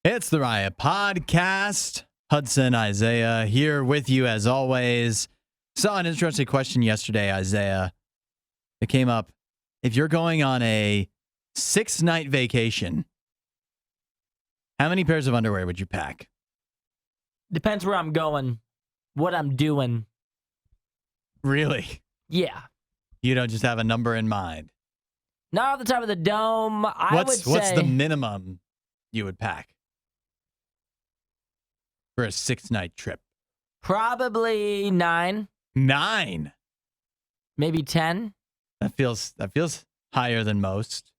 It's the Riot Podcast. Hudson, Isaiah, here with you as always. Saw an interesting question yesterday, Isaiah. It came up. If you're going on a 6-night vacation, how many pairs of underwear would you pack? Depends where I'm going, what I'm doing. Really? Yeah. You don't just have a number in mind? Not off the top of the dome. What's the minimum you would pack for a 6-night trip? Probably 9. 9? Maybe 10. That feels higher than most.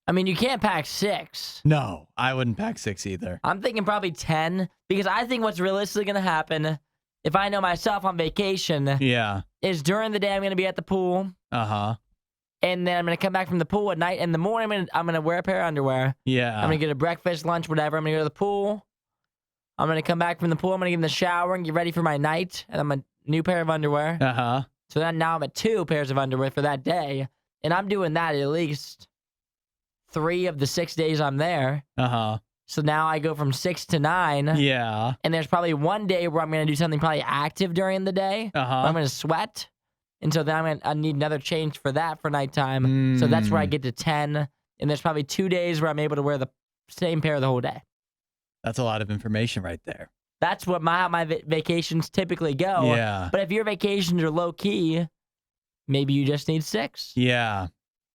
I mean, you can't pack 6. No, I wouldn't pack 6 either. I'm thinking probably 10 because I think what's realistically going to happen if I know myself on vacation is during the day I'm going to be at the pool. Uh-huh. And then I'm going to come back from the pool at night. In the morning, I'm going to wear a pair of underwear. Yeah. I'm going to get a breakfast, lunch, whatever. I'm going to go to the pool. I'm going to come back from the pool. I'm going to get in the shower and get ready for my night. And I'm a new pair of underwear. Uh-huh. So then now I'm at 2 pairs of underwear for that day. And I'm doing that at least 3 of the 6 days I'm there. Uh-huh. So now I go from 6 to 9. Yeah. And there's probably one day where I'm going to do something probably active during the day. Uh-huh. I'm going to sweat. And so then I need another change for that for nighttime. So that's where I get to 10. And there's probably 2 days where I'm able to wear the same pair the whole day. That's a lot of information right there. That's what how my vacations typically go. Yeah. But if your vacations are low key, maybe you just need 6. Yeah.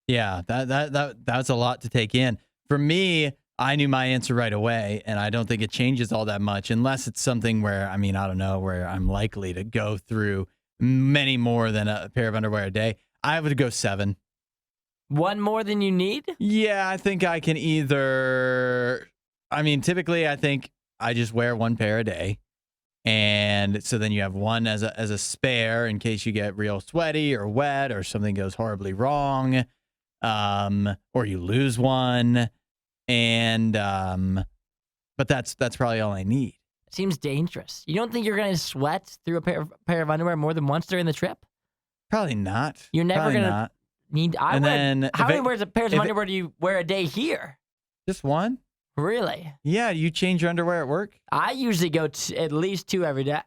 Yeah. That's a lot to take in. For me, I knew my answer right away, and I don't think it changes all that much unless it's something where, I don't know, where I'm likely to go through many more than a pair of underwear a day. I would go 7. One more than you need? Yeah, I think I can either... typically I think I just wear 1 pair a day. And so then you have one as a spare in case you get real sweaty or wet or something goes horribly wrong. Or you lose one. And but that's probably all I need. Seems dangerous. You don't think you're going to sweat through a pair of underwear more than once during the trip? Probably not. You're never going to need... How many pairs of underwear do you wear a day here? Just 1? Really? Yeah, you change your underwear at work? I usually go at least 2 every day.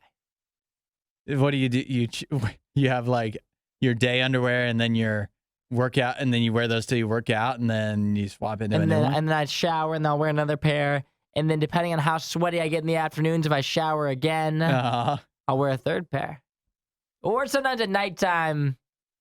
What do? You have like your day underwear and then your workout, and then you wear those till you work out, and then you swap into a new one? And then I shower, and then I'll wear another pair. And then depending on how sweaty I get in the afternoons, if I shower again, I'll wear a 3rd pair. Or sometimes at nighttime,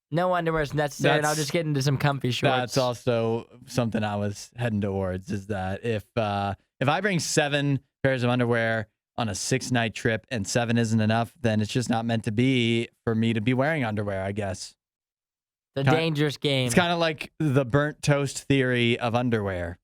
no underwear is necessary, and I'll just get into some comfy shorts. That's also something I was heading towards, is that if I bring 7 pairs of underwear on a 6-night trip and 7 isn't enough, then it's just not meant to be for me to be wearing underwear, I guess. Dangerous game. It's kind of like the burnt toast theory of underwear,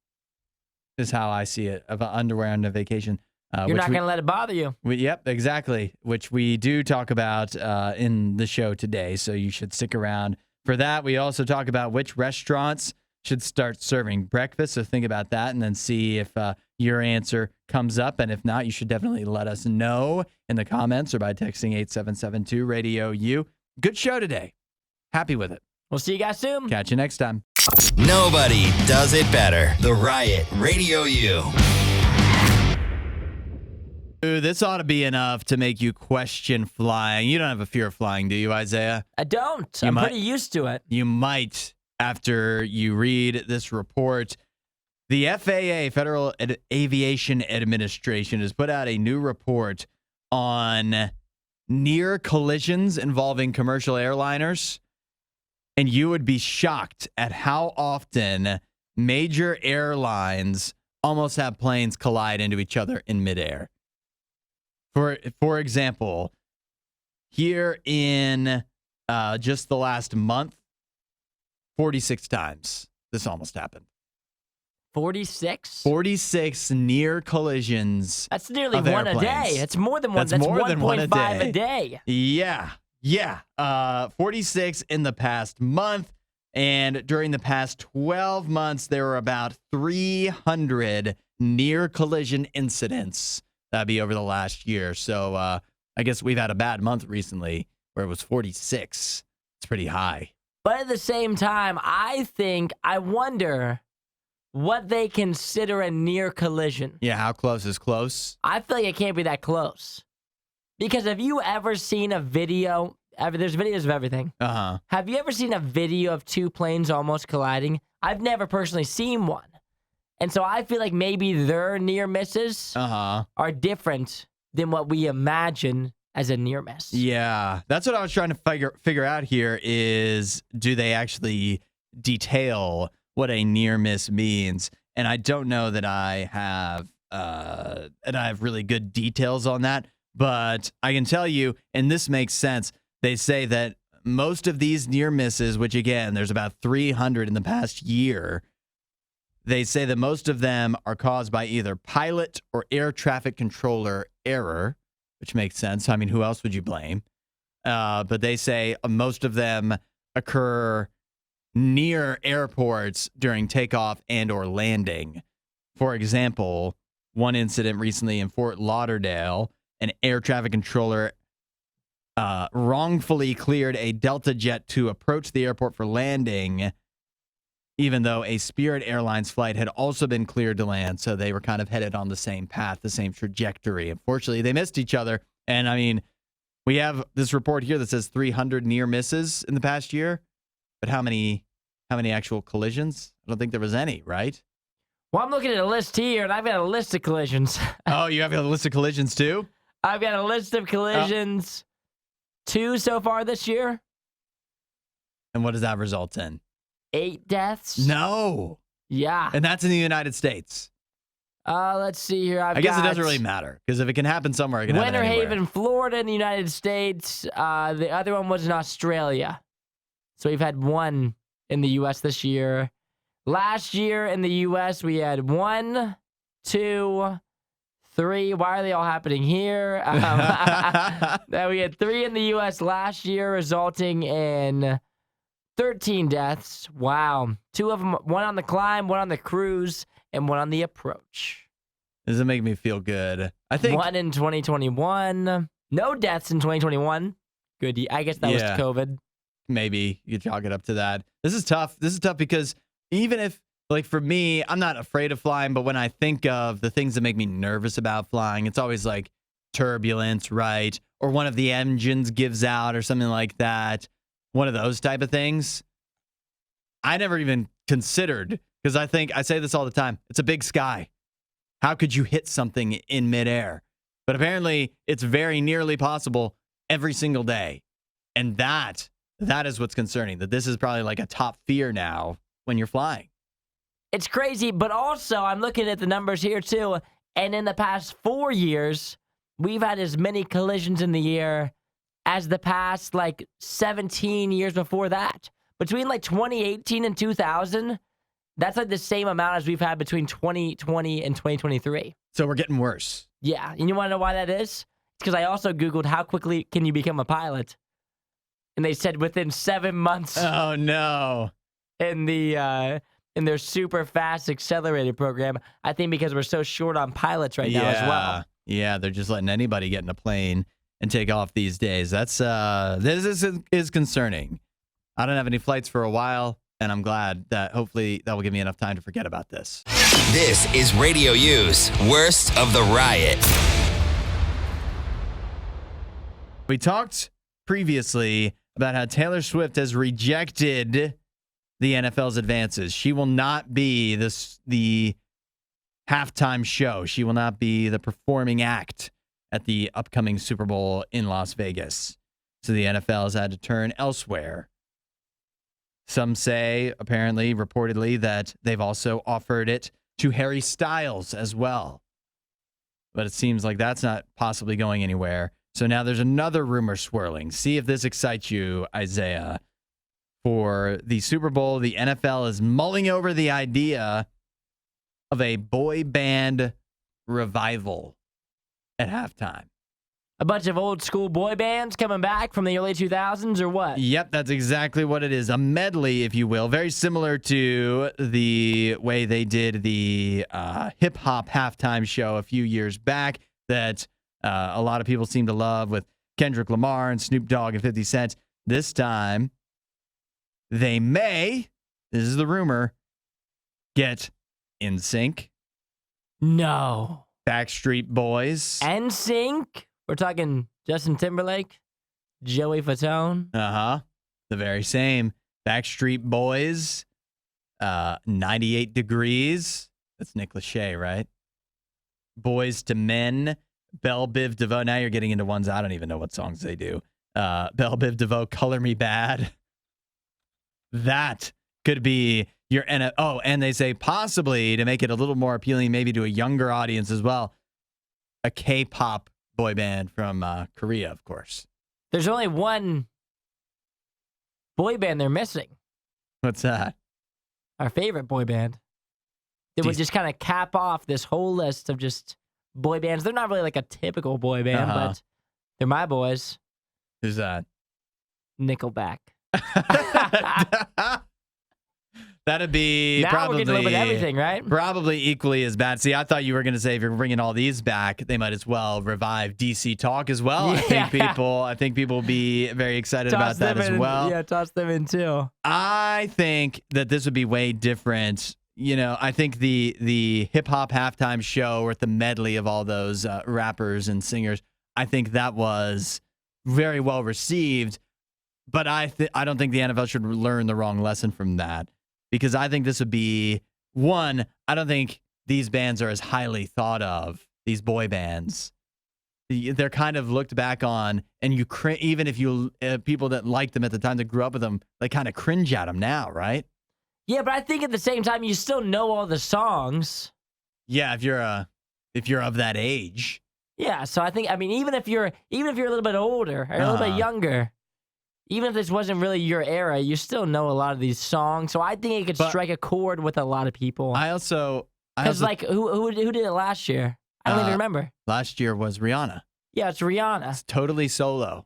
is how I see it, of underwear on a vacation. You're not going to let it bother you. Yep, exactly, which we do talk about in the show today, so you should stick around for that. We also talk about which restaurants should start serving breakfast, so think about that and then see if your answer comes up, and if not, you should definitely let us know in the comments or by texting 8772 RadioU. Good show today. Happy with it. We'll see you guys soon. Catch you next time. Nobody does it better. The Riot Radio U. This ought to be enough to make you question flying. You don't have a fear of flying, do you, Isaiah? I don't. I'm pretty used to it. You might after you read this report. The FAA, Federal Aviation Administration, has put out a new report on near collisions involving commercial airliners. And you would be shocked at how often major airlines almost have planes collide into each other in midair. For example, here in just the last month, 46 times this almost happened. 46? 46 near collisions. That's nearly of one airplanes. a day. It's more than one. That's more than 1.5 a day. Yeah. 46 in the past month. And during the past 12 months, there were about 300 near collision incidents. That'd be over the last year. So I guess we've had a bad month recently where it was 46. It's pretty high. But at the same time, I wonder what they consider a near collision. Yeah, how close is close? I feel like it can't be that close. Because have you ever seen a video? There's videos of everything. Uh-huh. Have you ever seen a video of two planes almost colliding? I've never personally seen one. And so I feel like maybe their near misses are different than what we imagine as a near miss. Yeah, that's what I was trying to figure out here is, do they actually detail what a near miss means? And I don't know that I have really good details on that, but I can tell you, and this makes sense, they say that most of these near misses, which again, there's about 300 in the past year, they say that most of them are caused by either pilot or air traffic controller error, which makes sense. I mean, who else would you blame? But they say most of them occur near airports during takeoff and or landing. For example, one incident recently in Fort Lauderdale, an air traffic controller wrongfully cleared a Delta jet to approach the airport for landing, even though a Spirit Airlines flight had also been cleared to land. So they were kind of headed on the same path, the same trajectory. Unfortunately, they missed each other. And I mean, we have this report here that says 300 near misses in the past year. But how many actual collisions? I don't think there was any, right? Well, I'm looking at a list here, and I've got a list of collisions. Oh, you have a list of collisions too? I've got a list of collisions, 2 so far this year. And what does that result in? 8 deaths. No. Yeah. And that's in the United States. Let's see here. I guess it doesn't really matter, because if it can happen somewhere, it can happen anywhere. Winter Haven, Florida in the United States. The other one was in Australia. So we've had 1 in the U.S. this year. Last year in the U.S., we had 1, 2, 3. Why are they all happening here? Then we had 3 in the U.S. last year, resulting in 13 deaths. Wow. 2 of them, 1 on the climb, 1 on the cruise, and 1 on the approach. Does it make me feel good? I think 1 in 2021. No deaths in 2021. Good. I guess that was COVID. Maybe you chalk it up to that. This is tough. This is tough because even if, like, for me, I'm not afraid of flying, but when I think of the things that make me nervous about flying, it's always like turbulence, right? Or one of the engines gives out or something like that. One of those type of things. I never even considered, because I say this all the time, it's a big sky. How could you hit something in midair? But apparently it's very nearly possible every single day. And that is what's concerning, that this is probably like a top fear now when you're flying. It's crazy, but also I'm looking at the numbers here too, and in the past 4 years, we've had as many collisions in the air as the past like 17 years before that. Between like 2018 and 2000, that's like the same amount as we've had between 2020 and 2023. So we're getting worse. Yeah, and you want to know why that is? It's because I also Googled how quickly can you become a pilot. And they said within 7 months. Oh, no. In their super fast accelerated program. I think because we're so short on pilots right now as well. Yeah, they're just letting anybody get in a plane and take off these days. This is concerning. I don't have any flights for a while, and I'm glad that hopefully that will give me enough time to forget about this. This is Radio U's Worst of the Riot. We talked previously about how Taylor Swift has rejected the NFL's advances. She will not be the halftime show. She will not be the performing act at the upcoming Super Bowl in Las Vegas. So the NFL has had to turn elsewhere. Some say, apparently, reportedly, that they've also offered it to Harry Styles as well. But it seems like that's not possibly going anywhere. So now there's another rumor swirling. See if this excites you, Isaiah. For the Super Bowl, the NFL is mulling over the idea of a boy band revival at halftime. A bunch of old school boy bands coming back from the early 2000s or what? Yep, that's exactly what it is. A medley, if you will. Very similar to the way they did the hip-hop halftime show a few years back that a lot of people seem to love with Kendrick Lamar and Snoop Dogg and 50 Cent. This time, they may, this is the rumor, get NSYNC, No. Backstreet Boys. NSYNC? We're talking Justin Timberlake, Joey Fatone. The very same. Backstreet Boys, 98 Degrees. That's Nick Lachey, right? Boys to Men, Belle Biv DeVoe. Now you're getting into ones I don't even know what songs they do. Belle Biv DeVoe, Color Me Bad. That could be your and they say possibly to make it a little more appealing, maybe to a younger audience as well, a K-pop boy band from Korea, of course. There's only one boy band they're missing. What's that? Our favorite boy band. They would just kind of cap off this whole list of just boy bands. They're not really like a typical boy band, but they're my boys. Who's that? Nickelback. That'd be now probably we're getting a little bit of everything, right? Probably equally as bad. See, I thought you were going to say if you're bringing all these back, they might as well revive DC Talk as well. Yeah. I think people will be very excited about that as well. Yeah, toss them in too. I think that this would be way different. You know, I think the hip hop halftime show with the medley of all those rappers and singers, I think that was very well received. But I don't think the NFL should learn the wrong lesson from that, because I think this would be one. I don't think these bands are as highly thought of. These boy bands, they're kind of looked back on, and you even if you people that liked them at the time that grew up with them, they kind of cringe at them now, right? Yeah, but I think at the same time you still know all the songs. Yeah, if you're of that age. Yeah, so I mean, even if you're a little bit older or a little bit younger, even if this wasn't really your era, you still know a lot of these songs. So I think it could strike a chord with a lot of people. Because like who did it last year? I don't even remember. Last year was Rihanna. Yeah, it's Rihanna. It's totally solo.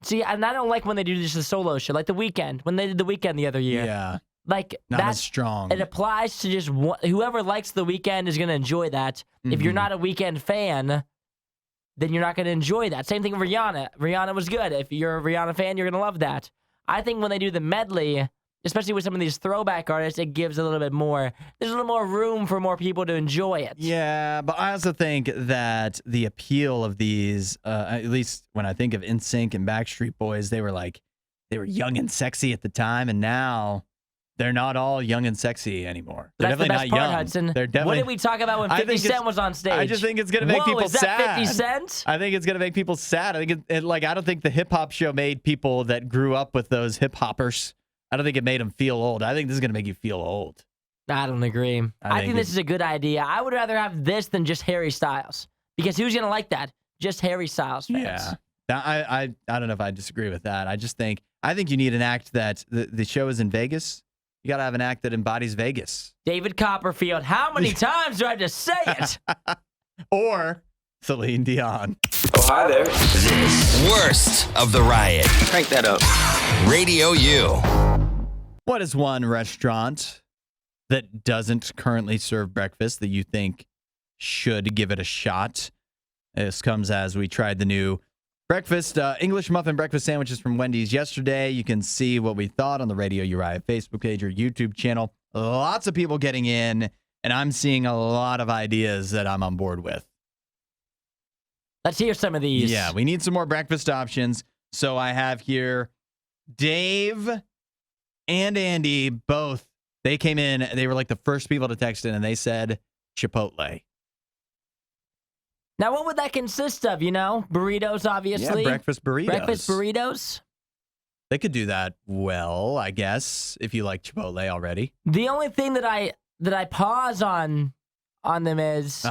See, and I don't like when they do just a solo shit, like The Weeknd, when they did The Weeknd the other year. Yeah. Like not as strong. It applies to just whoever likes The Weeknd is going to enjoy that. Mm-hmm. If you're not a Weeknd fan, then you're not going to enjoy that. Same thing with Rihanna. Rihanna was good. If you're a Rihanna fan, you're going to love that. I think when they do the medley, especially with some of these throwback artists, it gives a little bit more. There's a little more room for more people to enjoy it. Yeah, but I also think that the appeal of these, at least when I think of NSYNC and Backstreet Boys, they were young and sexy at the time, and now they're not all young and sexy anymore. They're That's definitely the best not part, young. Hudson. They're definitely. What did we talk about when 50 Cent was on stage? I just think it's gonna make people is that sad. 50 Cent? I think it's gonna make people sad. I think I don't think the hip hop show made people that grew up with those hip hoppers. I don't think it made them feel old. I think this is gonna make you feel old. I don't agree. I think this is a good idea. I would rather have this than just Harry Styles, because who's gonna like that? Just Harry Styles fans. Yeah. I don't know if I disagree with that. I think you need an act that the show is in Vegas. You got to have an act that embodies Vegas. David Copperfield. How many times do I have to say it? Or Celine Dion. Oh, hi there. This worst of the riot. Crank that up. Radio U. What is one restaurant that doesn't currently serve breakfast that you think should give it a shot? This comes as we tried the new breakfast, English muffin breakfast sandwiches from Wendy's yesterday. You can see what we thought on the Radio Uriah Facebook page or YouTube channel. Lots of people getting in, and I'm seeing a lot of ideas that I'm on board with. Let's hear some of these. Yeah, we need some more breakfast options. So I have here Dave and Andy, both. They came in, they were like the first people to text in, and they said Chipotle. Now, what would that consist of, Burritos, obviously. Yeah, breakfast burritos. Breakfast burritos. They could do that well, I guess, if you like Chipotle already. The only thing that I pause on them is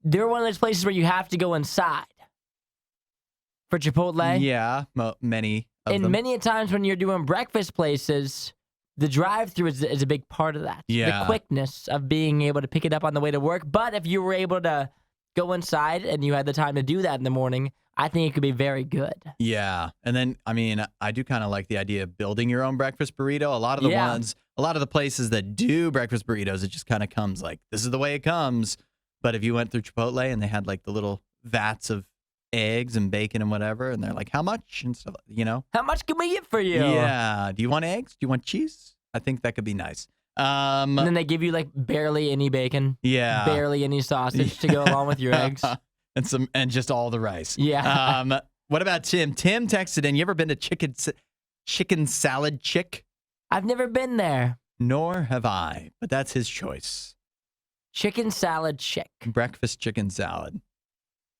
they're one of those places where you have to go inside for Chipotle. Yeah, many of them. And many a times when you're doing breakfast places, the drive-thru is a big part of that. Yeah. The quickness of being able to pick it up on the way to work. But if you were able to go inside and you had the time to do that in the morning, I think it could be very good. Yeah. And then, I do kind of like the idea of building your own breakfast burrito. A lot of the places that do breakfast burritos, it just kind of comes like, this is the way it comes. But if you went through Chipotle and they had like the little vats of eggs and bacon and whatever, and they're like, how much? And stuff, How much can we get for you? Yeah. Do you want eggs? Do you want cheese? I think that could be nice. And then they give you like barely any bacon. Yeah. Barely any sausage to go along with your eggs. And just all the rice. Yeah. What about Tim? Tim texted in, you ever been to Chicken Salad Chick? I've never been there. Nor have I, but that's his choice. Chicken Salad Chick. Breakfast chicken salad.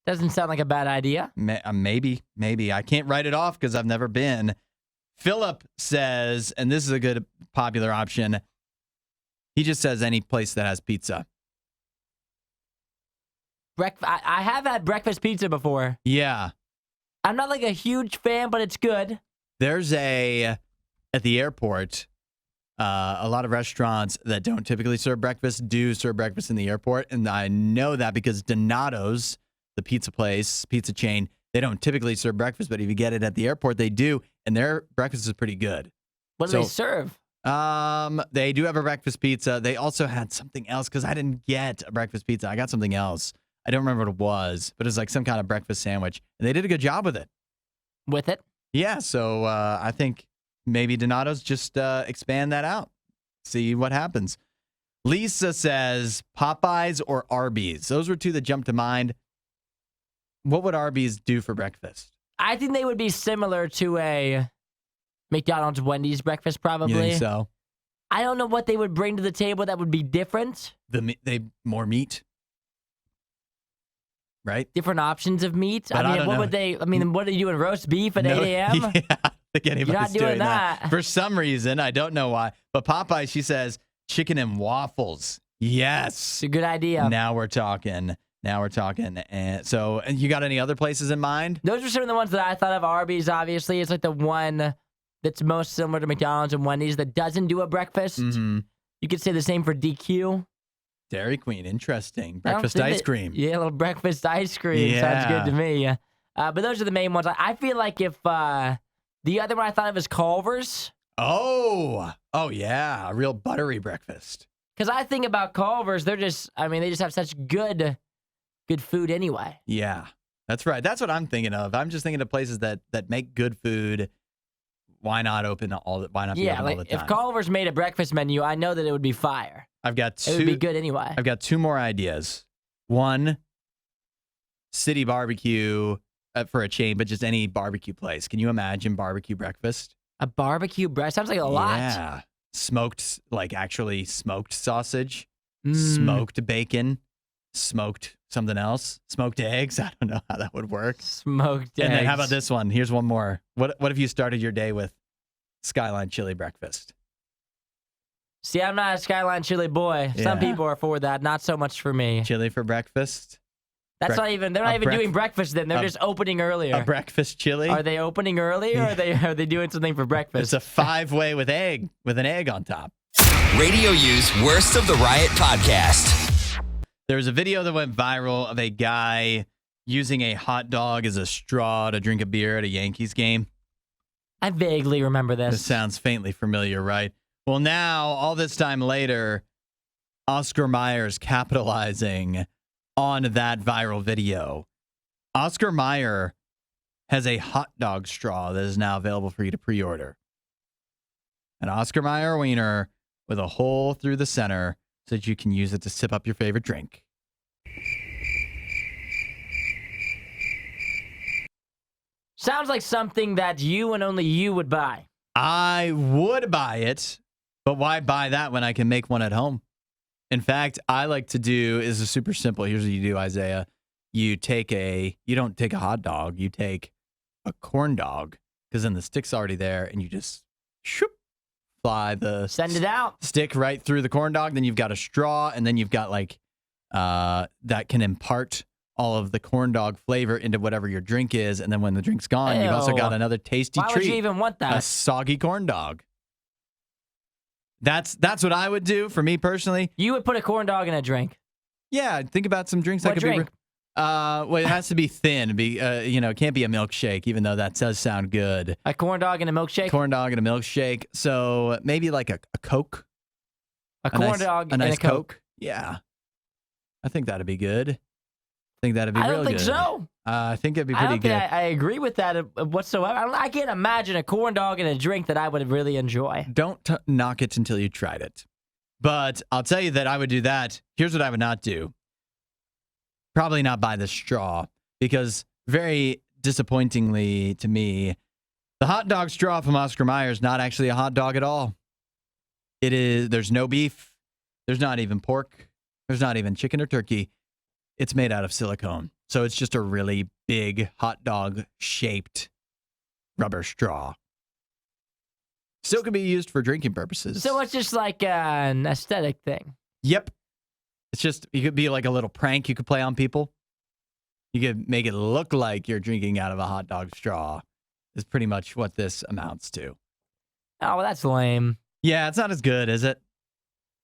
Doesn't sound like a bad idea. Maybe. I can't write it off because I've never been. Philip says, and this is a good popular option, he just says any place that has pizza. I have had breakfast pizza before. Yeah. I'm not like a huge fan, but it's good. There's at the airport, a lot of restaurants that don't typically serve breakfast do serve breakfast in the airport. And I know that because Donato's, the pizza chain, they don't typically serve breakfast, but if you get it at the airport, they do. And their breakfast is pretty good. What do they serve? They do have a breakfast pizza. They also had something else because I didn't get a breakfast pizza. I got something else. I don't remember what it was, but it was like some kind of breakfast sandwich. And they did a good job with it. With it? Yeah, so I think maybe Donato's just expand that out. See what happens. Lisa says Popeyes or Arby's. Those were two that jumped to mind. What would Arby's do for breakfast? I think they would be similar to a McDonald's, Wendy's breakfast, probably. You think so? I don't know what they would bring to the table that would be different. More meat, right? Different options of meat. But I mean, what would they? I mean, what are you doing? Roast beef at 8 a.m.? Yeah, I think anybody's You're not doing that. For some reason, I don't know why. But Popeye, she says chicken and waffles. Yes, it's a good idea. Now we're talking. And so, and you got any other places in mind? Those are some of the ones that I thought of. Arby's, obviously, it's like the one that's most similar to McDonald's and Wendy's that doesn't do a breakfast. Mm-hmm. You could say the same for DQ. Dairy Queen, interesting. Breakfast ice cream. Yeah, a little breakfast ice cream. Yeah. Sounds good to me. But those are the main ones. I feel like if the other one I thought of is Culver's. Oh yeah, a real buttery breakfast. Because I think about Culver's, they just have such good food anyway. Yeah, that's right. That's what I'm thinking of. I'm just thinking of places that make good food. Why not open all the time? If Culver's made a breakfast menu, I know that it would be fire. I've got two. It would be good anyway. I've got two more ideas. One, City Barbecue for a chain, but just any barbecue place. Can you imagine barbecue breakfast? A barbecue breakfast sounds like a lot. Yeah, smoked, like actually smoked sausage, smoked bacon, smoked something else, smoked eggs. I don't know how that would work. Smoked eggs. And then how about this one? Here's one more. What if you started your day with Skyline chili breakfast? See, I'm not a Skyline chili boy. Yeah. Some people are for that. Not so much for me. Chili for breakfast? They're not even doing breakfast then. They're just opening earlier. A breakfast chili? Are they opening early or are they doing something for breakfast? It's a 5-way with an egg on top. Radio U's Worst of the Riot podcast. There was a video that went viral of a guy using a hot dog as a straw to drink a beer at a Yankees game. I vaguely remember this. This sounds faintly familiar, right? Well, now, all this time later, Oscar Mayer's capitalizing on that viral video. Oscar Mayer has a hot dog straw that is now available for you to pre-order. An Oscar Mayer wiener with a hole through the center so that you can use it to sip up your favorite drink. Sounds like something that you and only you would buy. I would buy it, but why buy that when I can make one at home? In fact, I like to do is super simple. Here's what you do, Isaiah. You don't take a hot dog, you take a corn dog, because then the stick's already there, and you just fly the Send it out. stick right through the corn dog. Then you've got a straw, and then you've got that can impart all of the corn dog flavor into whatever your drink is. And then when the drink's gone, you've also got another tasty treat. Why would you even want that? A soggy corn dog. That's what I would do for me personally. You would put a corn dog in a drink. Yeah, think about some drinks What that could drink? be. Well, it has to be thin. It can't be a milkshake, even though that does sound good. A corn dog and a milkshake? Corn dog and a milkshake. So maybe like a Coke. A corn dog and a Coke. Yeah. I think that'd be good. I think that'd be real good. I don't think so. I think it'd be pretty good. I agree with that whatsoever. I can't imagine a corn dog and a drink that I would really enjoy. Don't knock it until you tried it. But I'll tell you that I would do that. Here's what I would not do. Probably not buy the straw, because very disappointingly to me, the hot dog straw from Oscar Mayer is not actually a hot dog at all. There's no beef. There's not even pork. There's not even chicken or turkey. It's made out of silicone. So it's just a really big hot dog shaped rubber straw. Still can be used for drinking purposes. So it's just like an aesthetic thing. Yep. It's just, it could be like a little prank you could play on people. You could make it look like you're drinking out of a hot dog straw, is pretty much what this amounts to. Oh, well, that's lame. Yeah, it's not as good, is it?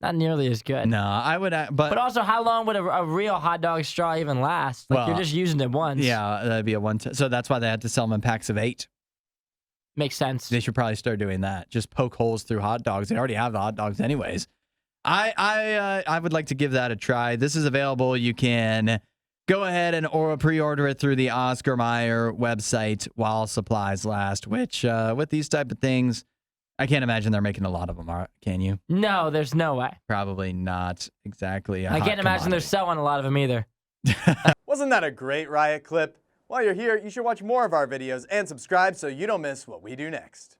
Not nearly as good. No, I would, But also, how long would a real hot dog straw even last? Like, you're just using it once. Yeah, that'd be a one-time. So that's why they had to sell them in packs of 8. Makes sense. They should probably start doing that. Just poke holes through hot dogs. They already have the hot dogs anyways. I would like to give that a try. This is available. You can go ahead and pre-order it through the Oscar Mayer website while supplies last, which with these type of things, I can't imagine they're making a lot of them, can you? No, there's no way. Probably not exactly. I can't imagine they're selling a lot of them either. Wasn't that a great Riot clip? While you're here, you should watch more of our videos and subscribe so you don't miss what we do next.